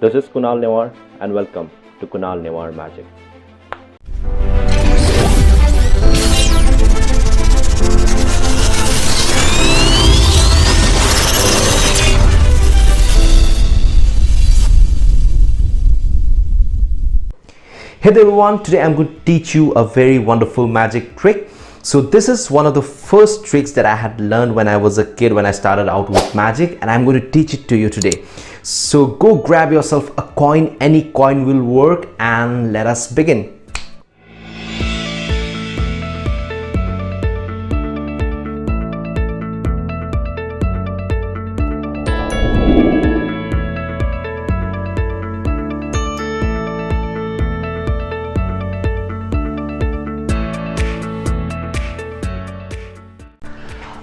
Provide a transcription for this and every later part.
This is Kunal Newar and welcome to Kunal Newar Magic. Hey there everyone, today I'm going to teach you a very wonderful magic trick. So this is one of the first tricks that I had learned when I was a kid, when I started out with magic, and I'm going to teach it to you today. So go grab yourself a coin, any coin will work, and let us begin.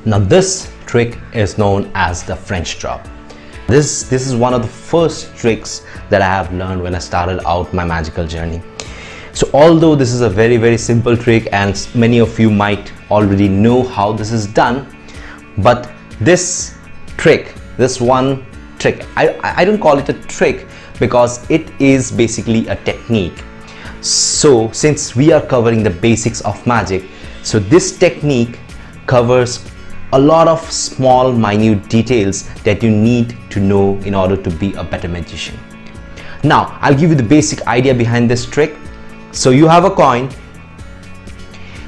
Now this trick is known as the French drop. This is one of the first tricks that I have learned when I started out my magical journey. So although this is a very simple trick and many of you might already know how this is done, but this trick, this one trick, I don't call it a trick because it is basically a technique. So since we are covering the basics of magic, so this technique covers a lot of small minute details that you need to know in order to be a better magician. Now I'll give you the basic idea behind this trick. So you have a coin,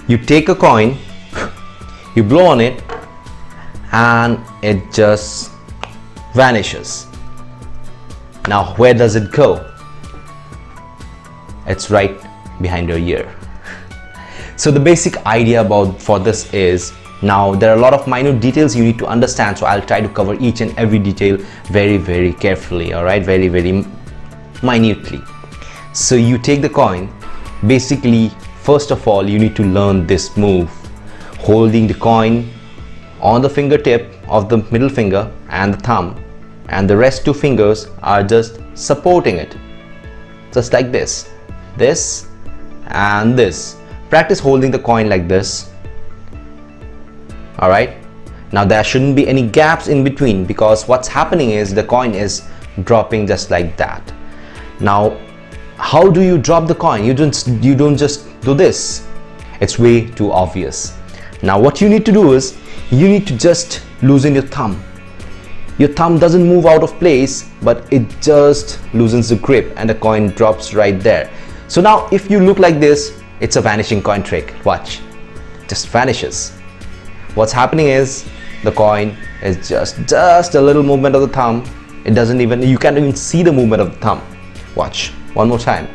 you take a coin, you blow on it and it just vanishes. Now where does it go? It's right behind your ear. So the basic idea for this is, now there are a lot of minute details you need to understand, so I'll try to cover each and every detail very carefully, alright, very minutely. So you take the coin. Basically, first of all, you need to learn this move, holding the coin on the fingertip of the middle finger and the thumb, and the rest two fingers are just supporting it, just like this and this. Practice holding the coin like this. Alright, now there shouldn't be any gaps in between, because what's happening is the coin is dropping just like that. Now how do you drop the coin? You don't just do this. It's way too obvious. Now what you need to do is, you need to just loosen your thumb. Your thumb doesn't move out of place, but it just loosens the grip and the coin drops right there. So now if you look like this, it's a vanishing coin trick. Watch, just vanishes. What's happening is the coin is just a little movement of the thumb. It doesn't even, you can't even see the movement of the thumb. Watch one more time.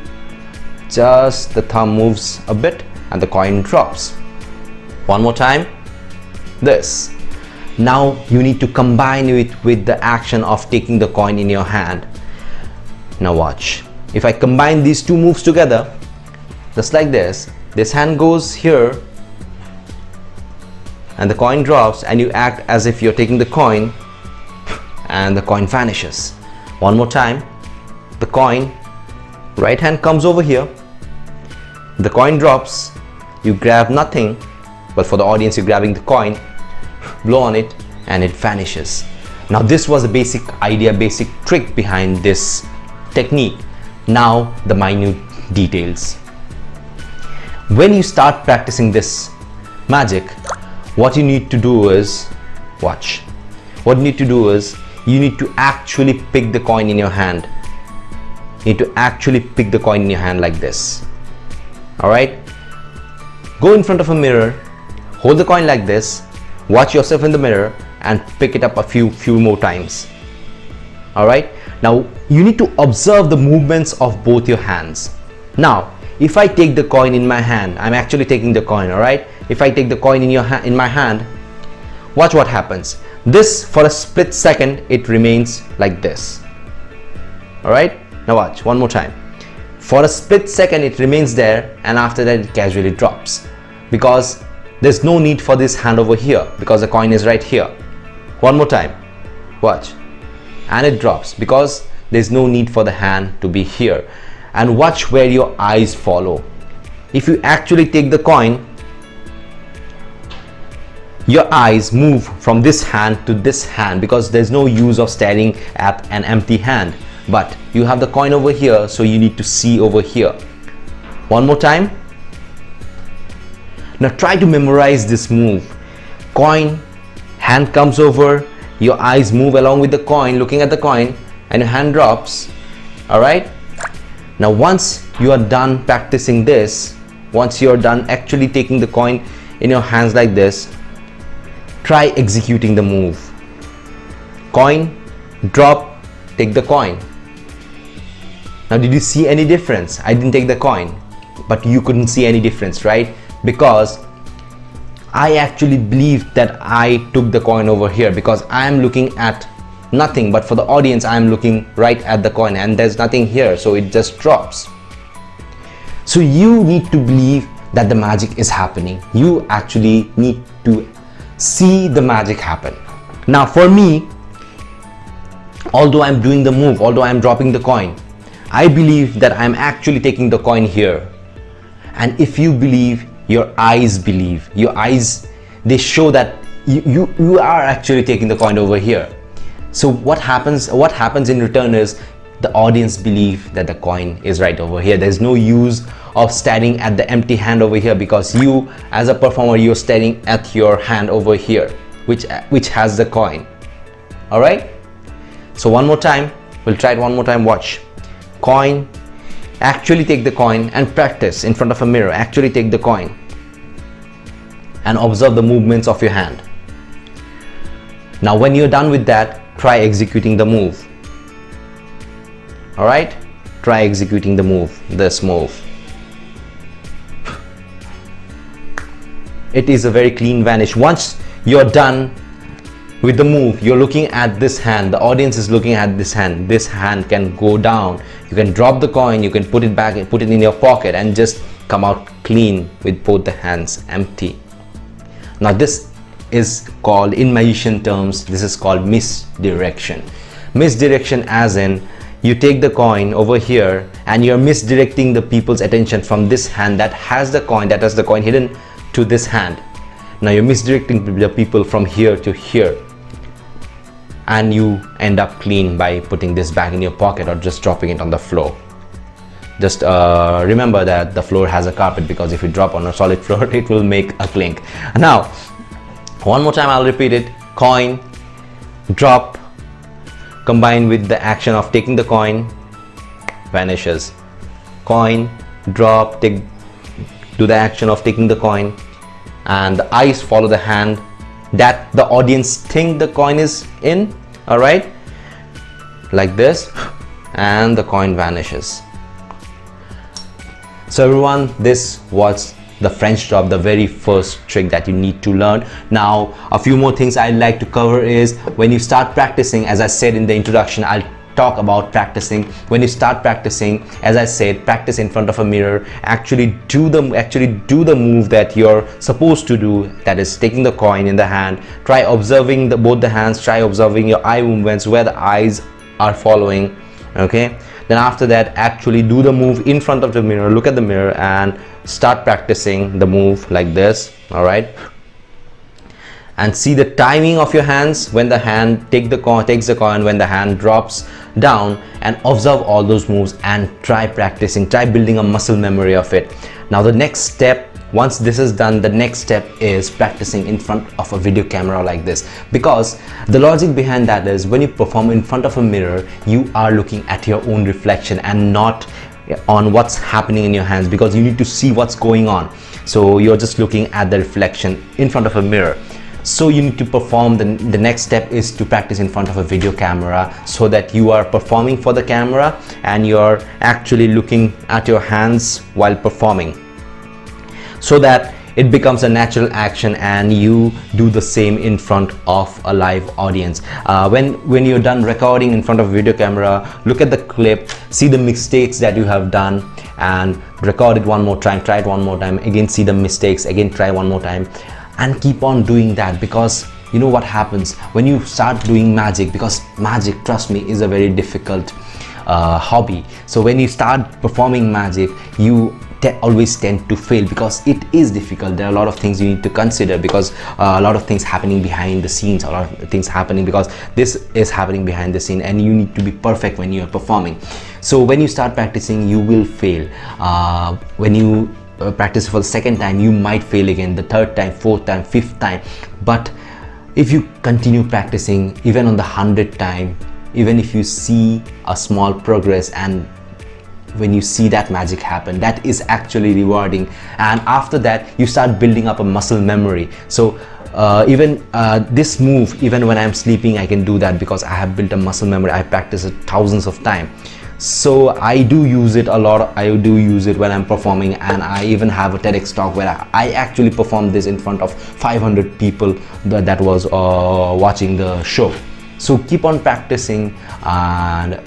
Just the thumb moves a bit and the coin drops. One more time. This. Now you need to combine it with the action of taking the coin in your hand. Now watch. If I combine these two moves together, just like this hand goes here and the coin drops, and you act as if you're taking the coin and the coin vanishes. One more time. The coin, right hand comes over here, the coin drops, you grab nothing, but for the audience you're grabbing the coin, blow on it and it vanishes. Now this was a basic idea, basic trick behind this technique. Now the minute details. When you start practicing this magic, what you need to do is, watch, what you need to do is, you need to actually pick the coin in your hand. You need to actually pick the coin in your hand like this. Alright, go in front of a mirror, hold the coin like this, watch yourself in the mirror and pick it up a few more times. Alright, now you need to observe the movements of both your hands. Now if I take the coin in my hand, I'm actually taking the coin, alright? If I take the coin in my hand, watch what happens. This, for a split second, it remains like this. Alright? Now watch, one more time. For a split second, it remains there, and after that, it casually drops. Because there's no need for this hand over here, because the coin is right here. One more time. Watch. And it drops, because there's no need for the hand to be here. And watch where your eyes follow. If you actually take the coin, your eyes move from this hand to this hand, because there's no use of staring at an empty hand. but you have the coin over here, so you need to see over here. One more time. Now try to memorize this move. Coin, hand comes over, your eyes move along with the coin, looking at the coin, and your hand drops. All right. Now once you are done practicing this, once you're done actually taking the coin in your hands like this, try executing the move. Coin, drop, take the coin. Now did you see any difference? I didn't take the coin, but you couldn't see any difference, right? Because I actually believed that I took the coin over here, because I am looking at nothing, but for the audience I am looking right at the coin and there's nothing here, so it just drops. So you need to believe that the magic is happening. You actually need to see the magic happen. Now for me, although I'm doing the move, although I'm dropping the coin, I believe that I'm actually taking the coin here. And if you believe, your eyes believe. Your eyes, they show that you are actually taking the coin over here. So what happens in return is the audience believe that the coin is right over here. There's no use of staring at the empty hand over here, because you as a performer, you're staring at your hand over here, which has the coin. All right, so one more time, we'll try it one more time. Watch. Coin, actually take the coin and practice in front of a mirror. Actually take the coin and observe the movements of your hand. Now when you're done with that, try executing the move. All right, try executing the move, this move. It is a very clean vanish. Once you're done with the move, you're looking at this hand, the audience is looking at this hand. This hand can go down, you can drop the coin, you can put it back, put it in your pocket and just come out clean with both the hands empty. Now this is called, in magician terms, this is called misdirection. Misdirection as in, you take the coin over here and you're misdirecting the people's attention from this hand that has the coin, that has the coin hidden, to this hand. Now you're misdirecting the people from here to here, and you end up clean by putting this back in your pocket or just dropping it on the floor. Just remember that the floor has a carpet, because if you drop on a solid floor, it will make a clink. Now one more time, I'll repeat it. Coin, drop, combined with the action of taking the coin, vanishes. Coin, drop, do the action of taking the coin, and the eyes follow the hand that the audience think the coin is in. All right, like this, and the coin vanishes. So everyone, this was the French drop, the very first trick that you need to learn. Now a few more things I'd like to cover is, when you start practicing, as I said in the introduction, I'll talk about practicing. When you start practicing, as I said, practice in front of a mirror. Actually do the move that you're supposed to do, that is taking the coin in the hand. Try observing both the hands. Try observing your eye movements, where the eyes are following. Okay, then after that, actually do the move in front of the mirror. Look at the mirror and start practicing the move like this. All right, and see the timing of your hands when the hand takes the coin, when the hand drops down, and observe all those moves and try practicing, try building a muscle memory of it. Now the next step, once this is done, the next step is practicing in front of a video camera like this, because the logic behind that is, when you perform in front of a mirror, you are looking at your own reflection and not on what's happening in your hands, because you need to see what's going on. So you're just looking at the reflection in front of a mirror. So you need to perform, the next step is to practice in front of a video camera, so that you are performing for the camera and you're actually looking at your hands while performing, so that it becomes a natural action and you do the same in front of a live audience. When you're done recording in front of a video camera, look at the clip, see the mistakes that you have done, and record it one more time, try it one more time, again see the mistakes, again try one more time, and keep on doing that. Because you know what happens when you start doing magic, because magic, trust me, is a very difficult hobby. So when you start performing magic, you always tend to fail, because it is difficult. There are a lot of things you need to consider, because a lot of things happening behind the scenes, a lot of things happening because this is happening behind the scene, and you need to be perfect when you are performing. So when you start practicing, you will fail. When you practice for the second time, you might fail again, the third time, fourth time, fifth time. But if you continue practicing, even on the 100th time, even if you see a small progress, and when you see that magic happen, that is actually rewarding. And after that, you start building up a muscle memory. So even this move, even when I'm sleeping, I can do that because I have built a muscle memory. I practice it thousands of times. So I do use it a lot. I do use it when I'm performing, and I even have a TEDx talk where I actually performed this in front of 500 people that was watching the show. So keep on practicing, and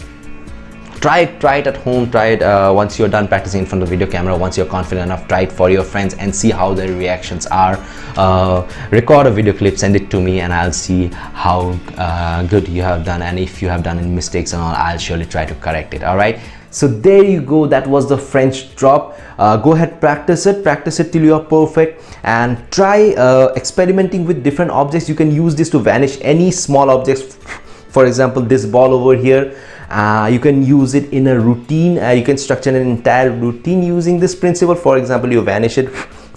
try it at home. Try it once you're done practicing in front of the video camera. Once you're confident enough, try it for your friends and see how their reactions are. Record a video clip, send it to me, and I'll see how good you have done, and if you have done any mistakes and all, I'll surely try to correct it. All right, so there you go. That was the French drop. Go ahead, practice it till you are perfect, and try experimenting with different objects. You can use this to vanish any small objects. For example, this ball over here, you can use it in a routine. You can structure an entire routine using this principle. For example, you vanish it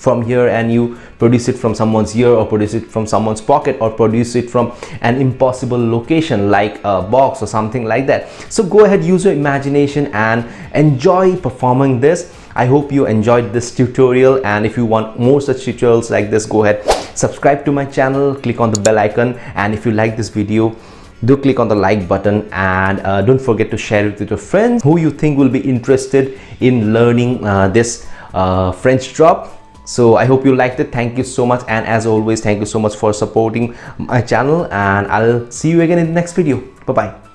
from here and you produce it from someone's ear, or produce it from someone's pocket, or produce it from an impossible location like a box or something like that. So go ahead, use your imagination and enjoy performing this. I hope you enjoyed this tutorial, and if you want more such tutorials like this, go ahead, subscribe to my channel, click on the bell icon, and if you like this video, do click on the like button, and don't forget to share it with your friends who you think will be interested in learning this French drop. So I hope you liked it. Thank you so much, and as always, thank you so much for supporting my channel, and I'll see you again in the next video. Bye bye.